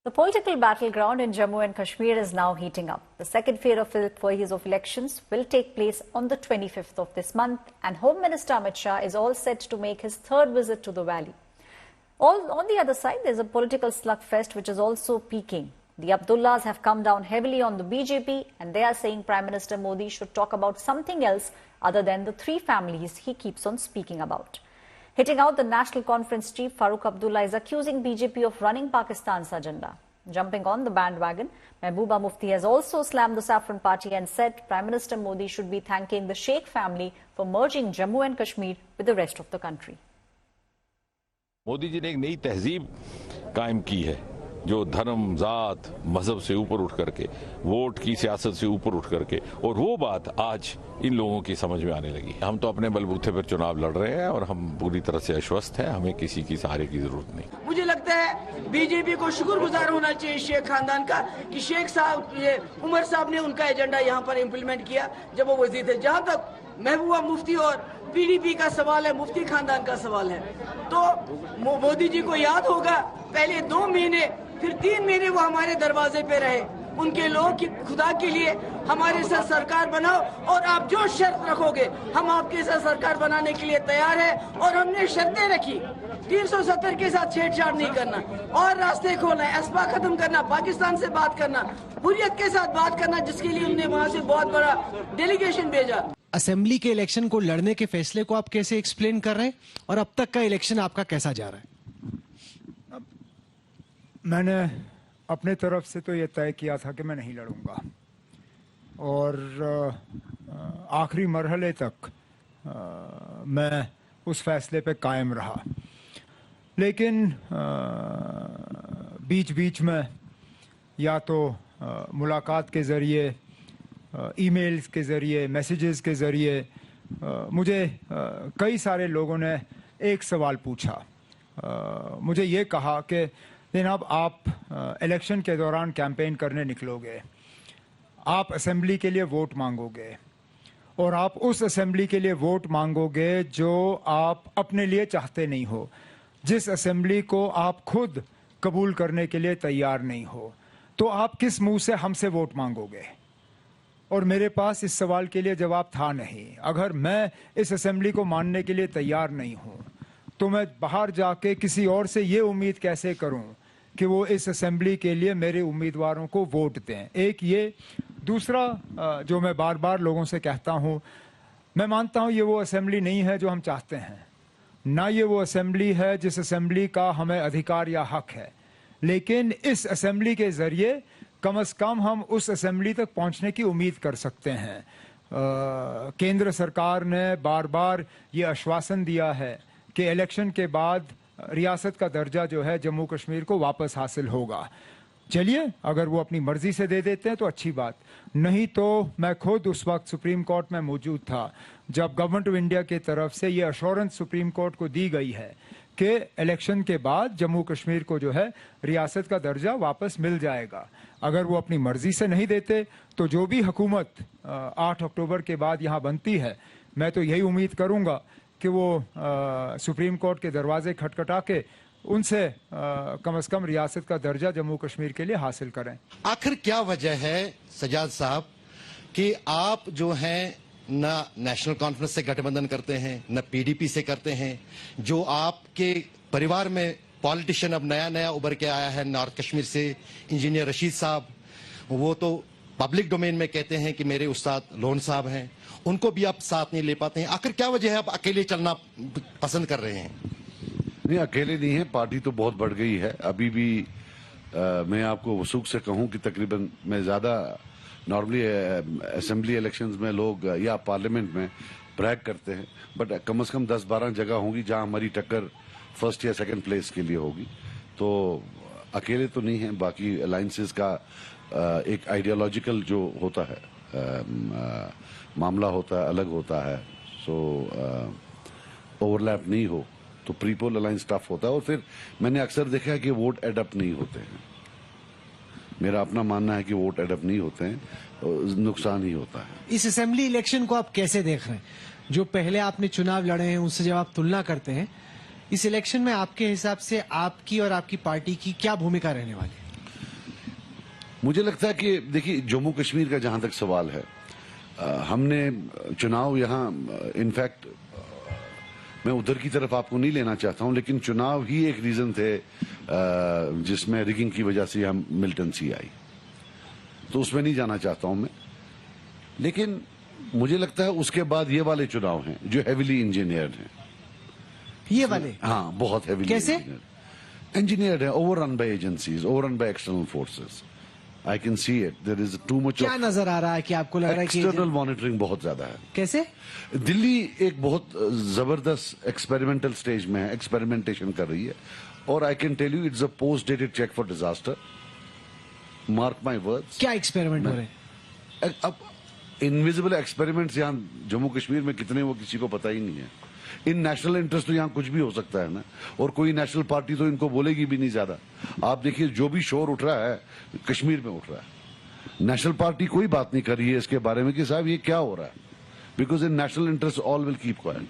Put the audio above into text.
The political battleground in Jammu and Kashmir is now heating up. The second phase of elections will take place on the 25th of this month, and Home Minister Amit Shah is all set to make his third visit to the valley. On the other side, there's a political slugfest which is also peaking. The Abdullahs have come down heavily on the BJP, and they are saying Prime Minister Modi should talk about something else other than the three families he keeps on speaking about. Hitting out, the National Conference chief Farooq Abdullah is accusing BJP of running Pakistan's agenda. Jumping on the bandwagon, Mehbooba Mufti has also slammed the Saffron Party and said Prime Minister Modi should be thanking the Sheikh family for merging Jammu and Kashmir with the rest of the country. Modi ji ने एक नई तहजीब कायम की है जो धर्म, जात, मजहब से ऊपर उठ करके, वोट की सियासत से ऊपर उठ करके, और वो बात आज इन लोगों की समझ में आने लगी। हम तो अपने बलबूते पर चुनाव लड़ रहे हैं और हम पूरी तरह से आश्वस्त हैं, हमें किसी की सहारे की जरूरत नहीं। मुझे लगता है बीजेपी को शुक्रगुजार होना चाहिए शेख खानदान का कि शेख साहब, ये उमर साहब ने उनका एजेंडा यहाँ पर इम्प्लीमेंट किया जब वो वजीर थे। जहाँ तक महबूबा मुफ्ती और पीडीपी का सवाल है, मुफ्ती खानदान का सवाल है, तो मोदी जी को याद होगा पहले 2 महीने फिर 3 महीने वो हमारे दरवाजे पे रहे। उनके लोग की खुदा के लिए हमारे साथ सरकार बनाओ और आप जो शर्त रखोगे हम आपके साथ सरकार बनाने के लिए तैयार है। और हमने शर्तें रखी, 370 के साथ छेड़छाड़ नहीं करना और रास्ते खोलना, एस्पा खत्म करना, पाकिस्तान से बात करना, हुर्रियत के साथ बात करना, जिसके लिए उन्होंने वहां से बहुत बड़ा डेलीगेशन भेजा। असेंबली के इलेक्शन को लड़ने के फैसले को आप कैसे एक्सप्लेन कर रहे हैं और अब तक का इलेक्शन आपका कैसा जा रहा है? मैंने अपने तरफ से तो ये तय किया था कि मैं नहीं लड़ूंगा और आखिरी मरहले तक मैं उस फैसले पे कायम रहा। लेकिन बीच बीच में या तो मुलाकात के ज़रिए, ईमेल्स के ज़रिए, मैसेजेस के ज़रिए मुझे कई सारे लोगों ने एक सवाल पूछा। मुझे ये कहा कि जनाब, आप इलेक्शन के दौरान कैंपेन करने निकलोगे, आप असेंबली के लिए वोट मांगोगे और आप उस असेंबली के लिए वोट मांगोगे जो आप अपने लिए चाहते नहीं हो, जिस असेंबली को आप खुद कबूल करने के लिए तैयार नहीं हो, तो आप किस मुंह से हमसे वोट मांगोगे? और मेरे पास इस सवाल के लिए जवाब था नहीं। अगर मैं इस असेंबली को मानने के लिए तैयार नहीं हूं तो मैं बाहर जाके किसी और से ये उम्मीद कैसे करूं कि वो इस असेंबली के लिए मेरे उम्मीदवारों को वोट दें। एक ये, दूसरा जो मैं बार बार लोगों से कहता हूं, मैं मानता हूं ये वो असेंबली नहीं है जो हम चाहते हैं, ना ये वो असेंबली है जिस असेंबली का हमें अधिकार या हक है। लेकिन इस असेंबली के ज़रिए कम से कम हम उस असेंबली तक पहुंचने की उम्मीद कर सकते हैं। केंद्र सरकार ने बार बार ये आश्वासन दिया है कि इलेक्शन के बाद रियासत का दर्जा जो है जम्मू कश्मीर को वापस हासिल होगा। चलिए, अगर वो अपनी मर्जी से दे देते हैं तो अच्छी बात, नहीं तो मैं खुद उस वक्त सुप्रीम कोर्ट में मौजूद था जब गवर्नमेंट ऑफ इंडिया की तरफ से ये अश्योरेंस सुप्रीम कोर्ट को दी गई है कि इलेक्शन के बाद जम्मू कश्मीर को जो है रियासत का दर्जा वापस मिल जाएगा। अगर वो अपनी मर्जी से नहीं देते तो जो भी हुकूमत 8 अक्टूबर के बाद यहाँ बनती है, मैं तो यही उम्मीद करूँगा कि वो सुप्रीम कोर्ट के दरवाजे खटखटा के उनसे कम से कम रियासत का दर्जा जम्मू कश्मीर के लिए हासिल करें। आखिर क्या वजह है सजाद साहब कि आप जो हैं न नेशनल कॉन्फ्रेंस से गठबंधन करते हैं, न पीडीपी से करते हैं, जो आपके परिवार में पॉलिटिशियन अब नया नया उभर के आया है नॉर्थ कश्मीर से, इंजीनियर रशीद साहब, वो तो पब्लिक डोमेन में कहते हैं कि मेरे उस्ताद लोन साहब हैं, उनको भी आप साथ नहीं ले पाते हैं। आखिर क्या वजह है आप अकेले चलना पसंद कर रहे हैं? नहीं, अकेले नहीं है, पार्टी तो बहुत बढ़ गई है। अभी भी मैं आपको वसूख से कहूं कि तकरीबन मैं ज़्यादा नॉर्मली असेंबली इलेक्शंस में लोग या पार्लियामेंट में ब्रैग करते हैं, बट कम से कम 10-12 जगह होंगी जहां हमारी टक्कर फर्स्ट या सेकंड प्लेस के लिए होगी। तो अकेले तो नहीं है, बाकी अलायंसेस का एक आइडियोलॉजिकल जो होता है मामला होता है, अलग होता है। सो ओवरलैप नहीं हो तो प्री पोल अलायंस टफ होता है और फिर मैंने अक्सर देखा है कि वोट एडअप नहीं होते हैं। मेरा अपना मानना है कि वोट एडअप नहीं होते हैं, नुकसान ही होता है। इस असेंबली इलेक्शन को आप कैसे देख रहे हैं? जो पहले आपने चुनाव लड़े हैं उससे जब आप तुलना करते हैं, इस इलेक्शन में आपके हिसाब से आपकी और आपकी पार्टी की क्या भूमिका रहने वाली है? मुझे लगता है कि देखिए जम्मू कश्मीर का जहां तक सवाल है, हमने चुनाव यहाँ इनफैक्ट मैं उधर की तरफ आपको नहीं लेना चाहता हूं, लेकिन चुनाव ही एक रीजन थे जिसमें रिगिंग की वजह से यहाँ मिलिटेंसी आई, तो उसमें नहीं जाना चाहता हूं मैं। लेकिन मुझे लगता है उसके बाद ये वाले चुनाव हैं जो हेविली इंजीनियर्ड हैं। ये वाले? हाँ, बहुत हेविली। कैसे इंजीनियर्ड है? Overrun by agencies, overrun by external forces. I can see it, there is too much. क्या नजर आ रहा है कि आपको लग रहा है कि एक्सटर्नल मॉनिटरिंग बहुत ज्यादा है? कैसे? दिल्ली एक बहुत जबरदस्त एक्सपेरिमेंटल स्टेज में है, एक्सपेरिमेंटेशन कर रही है, और I can tell you it's a post dated cheque for disaster. Mark my words. क्या एक्सपेरिमेंट हो रहे हैं? अब इनविजिबल एक्सपेरिमेंट्स यहाँ जम्मू कश्मीर में कितने, वो किसी को पता ही नहीं है। इन नेशनल इंटरेस्ट तो यहाँ कुछ भी हो सकता है ना, और कोई नेशनल पार्टी तो इनको बोलेगी भी नहीं ज्यादा। आप देखिए जो भी शोर उठ रहा है कश्मीर में उठ रहा है, नेशनल पार्टी कोई बात नहीं कर रही है इसके बारे में कि साहब ये क्या हो रहा है, because in national interest all will keep quiet.